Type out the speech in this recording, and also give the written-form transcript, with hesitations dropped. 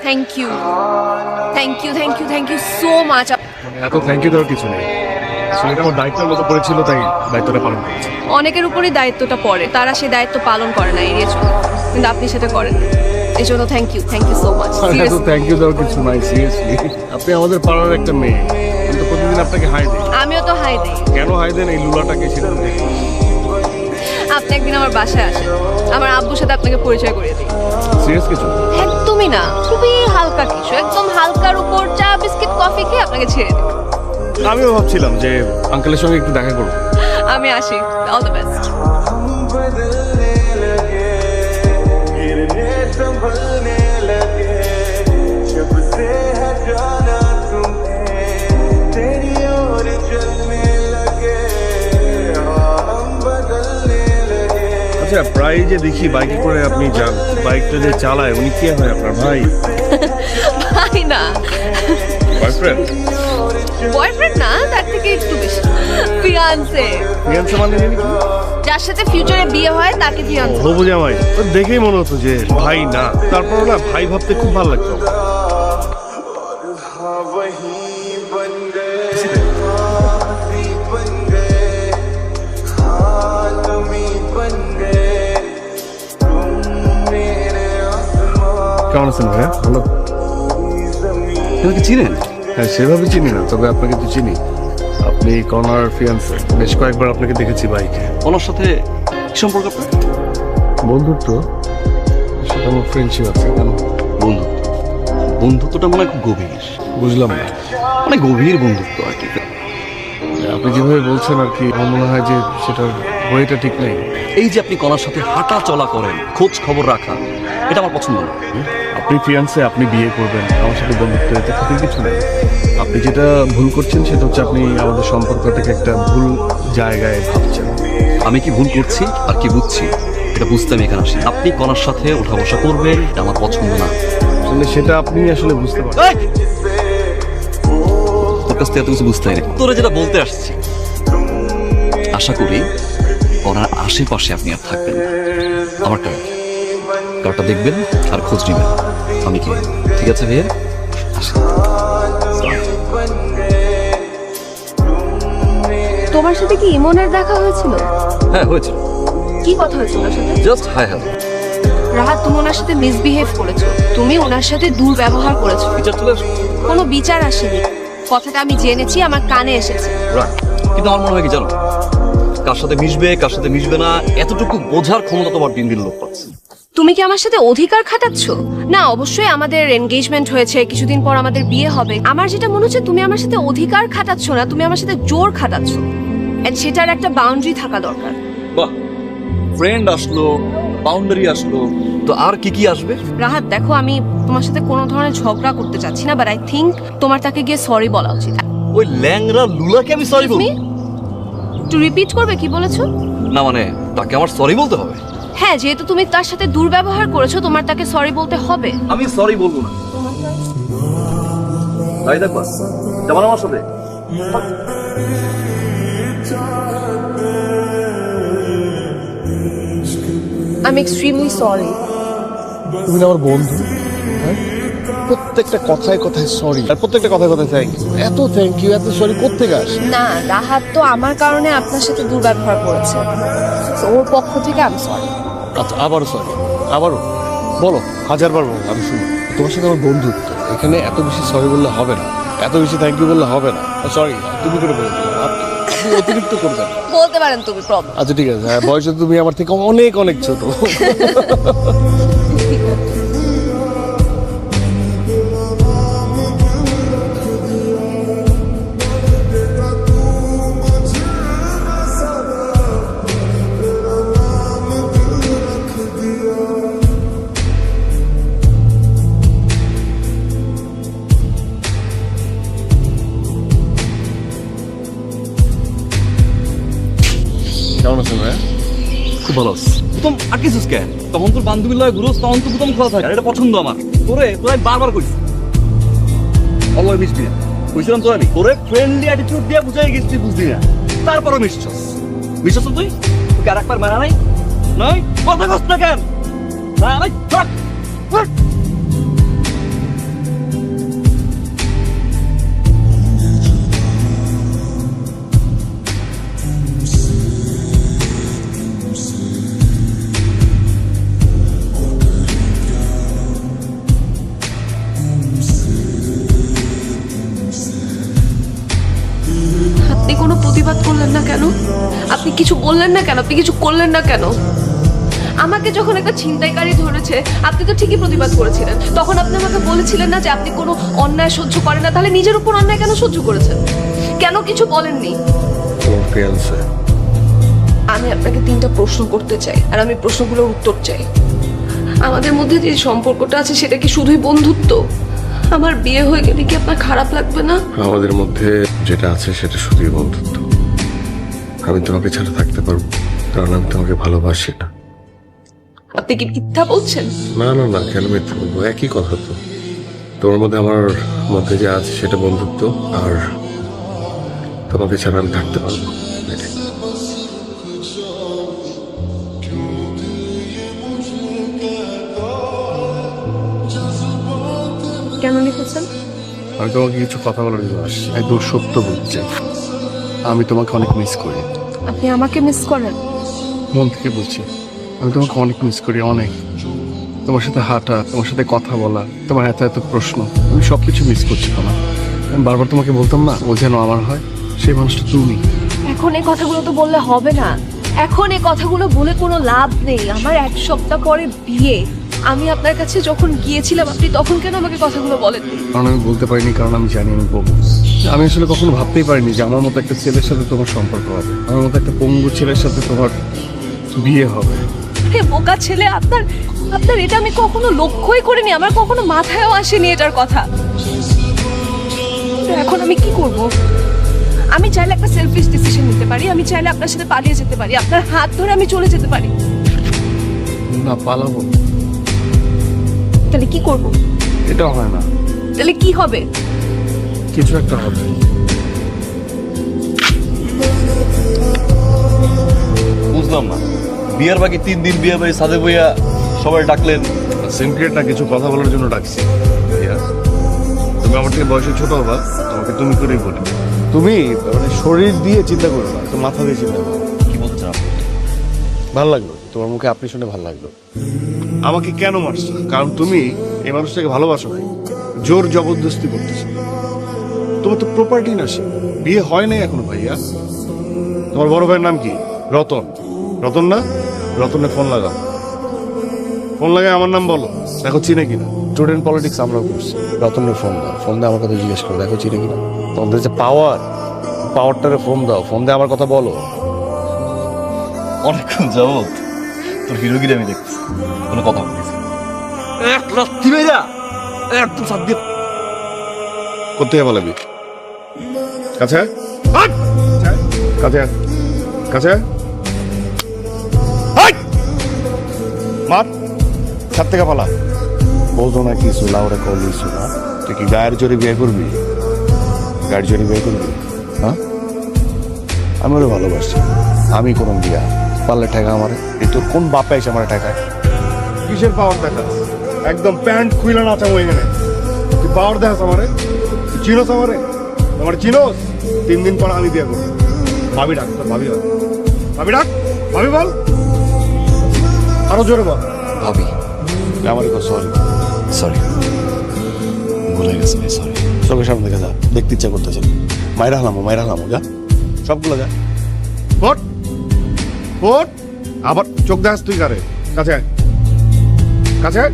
Thank you thank you thank you thank you so much. এত thank you দেওয়ার কিছু নেই, আসলে আমার দায়িত্বের মতো পড়েছিল তাই দায়িত্বটা পালন করেছি। অনেকের উপরই দায়িত্বটা পড়ে, তারা সেই দায়িত্ব পালন করে না, এড়িয়ে চলে, কিন্তু আপনি সেটা করেন। এই জন্য থ্যাংক ইউ সো মাচ। এত থ্যাংক ইউ দেওয়ার কিছু নাই, সিরিয়াসলি। আপনি আমাদের পাড়ার একটা মেয়ে, কিন্তু প্রতিদিন আপনাকে হাই দিই। আমিও তো হাই দিই। কেন হাই দেন এই লুলাটাকে সেটা দেখি। আপনি একদিন আমার বাসায় আসেন, আমার আব্বুর সাথে আপনাকে পরিচয় করিয়ে দিই। সিরিয়াস কিছু? একদমই না, খুবই হালকা কিছু, একদম হালকার উপর চা বিস্কিট কফি খেয়ে আপনাকে ছেড়ে দিই। আমিও ভাবছিলাম যে আঙ্কেলের সঙ্গে একটু দেখা করবো। আমি আসি, অল দ্য বেস্ট। আচ্ছা, প্রায় যে দেখি বাইকে করে আপনি যান, বাইকটা যে চালায় উনি কে হয় আপনার ভাই? ভাই না, বয়ফ্রেন্ড? বয়ফ্রেন্ড না, তার থেকে একটু বেশি, ফিয়ান্সে। ফিয়ান্সে মানে জানি কি? যার সাথে ফিউচারে বিয়ে হয় তাকে ফিয়ান্সে। হবু জামাই। তো দেখেই মনে হতো যে ভাই না, তারপর না ভাই ভাবতে খুব ভালো লাগতো। কেমন আছেন ভাইয়া? ভালো। আপনাকে চিনেন? হ্যাঁ, সেভাবে চিনি না, তবে আপনাকে তো চিনি। আপনি কনার ফিয়ান্সে, বেশ কয়েকবার আপনাকে দেখেছি বাইকে। ওনার সাথে কি সম্পর্ক আপনার? বন্ধুত্ব, সেটা আমার ফ্রেন্ডশিপ আছে। কেন? বন্ধুত্ব? বন্ধুত্বটা মনে হয় খুব গভীর। বুঝলাম না। মানে গভীর বন্ধুত্ব আর কি। আপনি যেভাবে বলছেন আর কি, আমার মনে হয় যে সেটার ওয়েটা ঠিক নেই। এই যে আপনি কনার সাথে হাঁটা চলা করেন, খোঁজ খবর রাখা, এটা আমার পছন্দ না। আপনি ফিয়ান্সে, আপনি বিয়ে করবেন, আমার সাথে বন্ধুত্ব, এতে ক্ষতির কিছু নেই। আপনি যেটা ভুল করছেন সেটা হচ্ছে আপনি আমাদের সম্পর্কটাকে একটা ভুল জায়গায় ভাবছেন। আমি কি ভুল করছি আর কি বুঝছি এটা বুঝতে আমি এখানে আসি। আপনি কনার সাথে ওঠা বসা করবেন, এটা আমার পছন্দ না। আসলে সেটা আপনি আসলে বুঝতে পারেন। এই! তোর কাছ থেকে এত কিছু বুঝতে হয়নি, তোরে যেটা বলতে আসছি, আশা করি কনার আশেপাশে আপনি আর থাকবেন না। আমার কারটা দেখবেন আর খোঁজ নেবেন আমি কি। ঠিক আছে ভাইয়া, আসি। তোমার সাথে কি ইমনের দেখা হয়েছিল? হ্যাঁ, হয়েছে। কি কথা হয়েছিল ওর সাথে? Just hi hello. রাহাত, তুমি ওনার সাথে মিসবিহেভ করেছো, তুমি ওনার সাথে দুর্ব্যবহার করেছো। বিচার চলে আসবে। কোনো বিচার আসেনি, কথাটা আমি জেনেছি, আমার কানে এসেছে। রাইট, কিন্তু আমার মনে হয় কি জানো, কার সাথে মিশবে কার সাথে মিশবে না এতটুকু বোঝার ক্ষমতা তোমার দিন দিন লোক পাচ্ছে। তুমি কি আমার সাথে অধিকার খাটাচ্ছ? না, অবশ্যই আমাদের এনগেজমেন্ট হয়েছে, কিছুদিন পর আমাদের বিয়ে হবে। আমার যেটা মনে হচ্ছে তুমি আমার সাথে অধিকার খাটাচ্ছ না, তুমি আমার সাথে জোর খাটাচ্ছ, এন্ড সেটার একটা বাউন্ডারি থাকা দরকার। বাহ, ফ্রেন্ড আসলো, বাউন্ডারি আসলো, তো আর কি কি আসবে? রাহাত দেখো, আমি তোমার সাথে কোনো ধরনের ঝগড়া করতে চাচ্ছি না, বাট আই থিংক তোমার তাকে গিয়ে সরি বলা উচিত। ওই ল্যাংরা লুলাকে আমি সরি বলবো? একটু রিপিট করবে কি বলেছো? না মানে তাকে আমার সরি বলতে হবে? হ্যাঁ, যেহেতু তুমি তার সাথে দুর্ব্যবহার করেছো, তোমার তাকে সরি বলতে হবে। আমি সরি বলবো না। তাই দেখো, যেমন আমার সাথে আমি এক্সট্রিমলি সরি। তুমি না আমার বন্ধু, হ্যাঁ? প্রত্যেকটা কথায় কথায় সরি, আর প্রত্যেকটা কথায় কথায় থ্যাংক ইউ। এত থ্যাংক ইউ, এত সরি কোত্থেকে আসে? না, রাহাত তো আমার কারণে আপনার সাথে দুর্ব্যবহার করেছে, তো ওর পক্ষ থেকে আমি সরি। আচ্ছা, আবারও সরি, আবারও বলো, হাজারবার বলো, আমি শুনি। তোমার সাথে আমার বন্ধুত্ব, এখানে এত বেশি সরি বললে হবে না, এত বেশি থ্যাংক ইউ বললে হবে না। সরি তুমি করে বলে দিলাম, আপনি অতিরিক্ত করবেন। বলতে পারেন তুমি, প্রবলেম। আচ্ছা ঠিক আছে, হ্যাঁ, বয়সে তুমি আমার থেকে অনেক অনেক ছোট। কেমন আছেন ভাইয়া? খুব ভালো আছে। প্রথম আটকেছিস কেন? তখন তোর বান্ধবীর লয় ঘুরোস, তখন তো প্রথম খোলা থাকে, আর এটা পছন্দ আমার। তোরে বারবার কইছি অলয় মিশবি না, বুঝছিলাম তো আমি তোরে ফ্রেন্ডলি অ্যাটিটিউড দিয়ে বুঝাই গেছি, তুই বুঝলি না, তারপরও মিশছস। মিশছস তুই? তোকে আর একবার মারা নাই? নয় কথা কস না কেন? না নাই, থাক। না কেন? আপনি কিছু বললেন না কেন? আপনি কিছু করলেন না কেন? আমাকে যখন একটা ছিনতাইকারী ধরেছে আপনি তো ঠিকই প্রতিবাদ করেছিলেন। তখন আপনি আমাকে বলেছিলেন না যে আপনি কোনো অন্যায় সহ্য করেন না, তাহলে নিজের উপর অন্যায় কেন সহ্য করেছেন? কেন কিছু বলেননি? তোমার ফিয়ান্সে। আমি আপনাকে 3টা প্রশ্ন করতে চাই, আর আমি প্রশ্নগুলোর উত্তর চাই। আমাদের মধ্যে যে সম্পর্কটা আছে সেটা কি শুধুই বন্ধুত্ব? আমার বিয়ে হয়ে গেলে কি আপনার খারাপ লাগবে না? আমাদের মধ্যে যেটা আছে সেটা শুধুই বন্ধুত্ব। আমি তোমাকে ছাড়া থাকতে পারবো, কারণ আমি তোমাকে ভালোবাসি না। আপনি কি মিথ্যা বলছেন? না না না, কেন মিথ্যে বলবো? একই কথা তো। তোমার মধ্যে আমার মধ্যে যা আছে সেটা বন্ধুত্ব, আর তোমাকে ছাড়া আমি থাকতে পারবো না। এটাই। কেন লিখেছেন? আমি তোমাকে কিছু কথা বলার জন্য আসছি। একদম সত্য বলতে চাই, আমি তোমাকে অনেক মিস করি। আপনি আমাকে মিস করেন? মন থেকে বলছি, আমি তোমাকে অনেক মিস করি, অনেক। তোমার সাথে হাঁটা, তোমার সাথে কথা বলা, তোমার এত এত প্রশ্ন, আমি সবকিছু মিস করছি তোমার। আমি বারবার তোমাকে বলতাম না, ও যেন আমার হয়, সেই মানুষটা তুমি। এখন এই কথাগুলো তো বললে হবে না। এখন এই কথাগুলো বলে কোনো লাভ নেই। আমার 1 সপ্তাহ পরে বিয়ে। আমি আপনার কাছে যখন গিয়েছিলাম আপনি তখন কেন আমাকে কথাগুলো বলেননি? কারণ আমি বলতে পারিনি, কারণ আমি জানি আমি বলবো। আমি আসলে কখনো ভাবতেই পারিনি যে আমার মতো একটা ছেলের সাথে তোমার সম্পর্ক হবে, আমার মতো একটা পঙ্গু ছেলের সাথে তোমার বিয়ে হবে। হে বোকা ছেলে, আপনার আপনার এটা আমি কখনো লক্ষ্যই করিনি। আমার কখনো মাথায়ও আসেনি এটার কথা। তো এখন আমি কি করব? আমি চাইলে একটা সেলফিশ ডিসিশন নিতে পারি, আমি চাইলে আপনার সাথে পালিয়ে যেতে পারি, আপনার হাত ধরে আমি চলে যেতে পারি। না, পালাবো। তাহলে কি করব? এটা হয় না। তাহলে কি হবে? কিছু একটা হবে। বুঝলাম না, বিয়ের বাকি 3 দিন বিয়ে বাড়ি সাদে বইয়া সবাই ডাকলেন। সিম্পলি না, কিছু কথা বলার জন্য ডাকছি। ভাইয়া, তুমি আমার থেকে বয়সে ছোট হবা, তোমাকে তুমি করেই বলি। তুমি মানে শরীর দিয়ে চিন্তা করো না, তো মাথা দিয়ে চিন্তা করো। কি বলছেন আপনি? ভালো লাগলো তোমার মুখে আপনি শুনে, ভালো লাগলো। আমাকে কেন মারছো? কারণ তুমি এই মানুষটাকে ভালোবাসো না, জোর জবরদস্তি করতেছো। তোমার তো প্রপার্টি না, সে বিয়ে হয় নাই এখনো। ভাইয়া, তোমার বড় ভাইয়ের নাম কি? রতন। রতন না? রতনে ফোন লাগাও। ফোন লাগায় আমার নাম বলো, দেখো চিনে কিনা। স্টুডেন্ট পলিটিক্স আমরাও করছি। রতনের ফোন দাও, ফোন দিয়ে আমার কথা জিজ্ঞেস করো, দেখো চিনে কিনা। তোমাদের যে পাওয়ারটারে ফোন দাও, ফোন দিয়ে আমার কথা বলো। অনেকক্ষণ যাবত তোর হিরোগিরি আমি দেখছি, কোনো কথা বলিস এক রাত্রি মেয়েরা একদম সাত দিয়ে কোথায় বলাবি? কাছে কাছে কাছে মার, ছাদ থেকে পালা। বলতো না কিছু, লাউরে কলিস না। তুই কি গায়ের জোরে বিয়ে করবি? গায়ের জোরে বিয়ে করবি? হ্যাঁ, আমি ওরে ভালোবাসি। আমি কোনো বিয়া পারলে ঠেকা আমারে। এই তোর কোন বাপে এসে আমার ঠেকায়? কিসের পাওয়ার দেখাস? একদম প্যান্ট খুইলা নাচাবো এখানে। তুই পাওয়ার দেখাস আমারে? তুই চিনোস আমারে? আমার চিনোস? 3 দিন পর আমি বিয়ে করবো। ভাবি ডাক, তোর ভাবি ডাক, ভাবি ডাক, ভাবি বল, আরো জোরে বল। ভাবি আমার সরি। সরি, ভুলে গেছি ভাই, সরি। চোখের সামনে দেখে যা, দেখতে ইচ্ছা করতেছে। মাইরা হালামো যা, সবগুলো যা। ফোট ফোট, আবার চোখ দেখাস তুই কারে? কাছে আয়, কাছে আয়।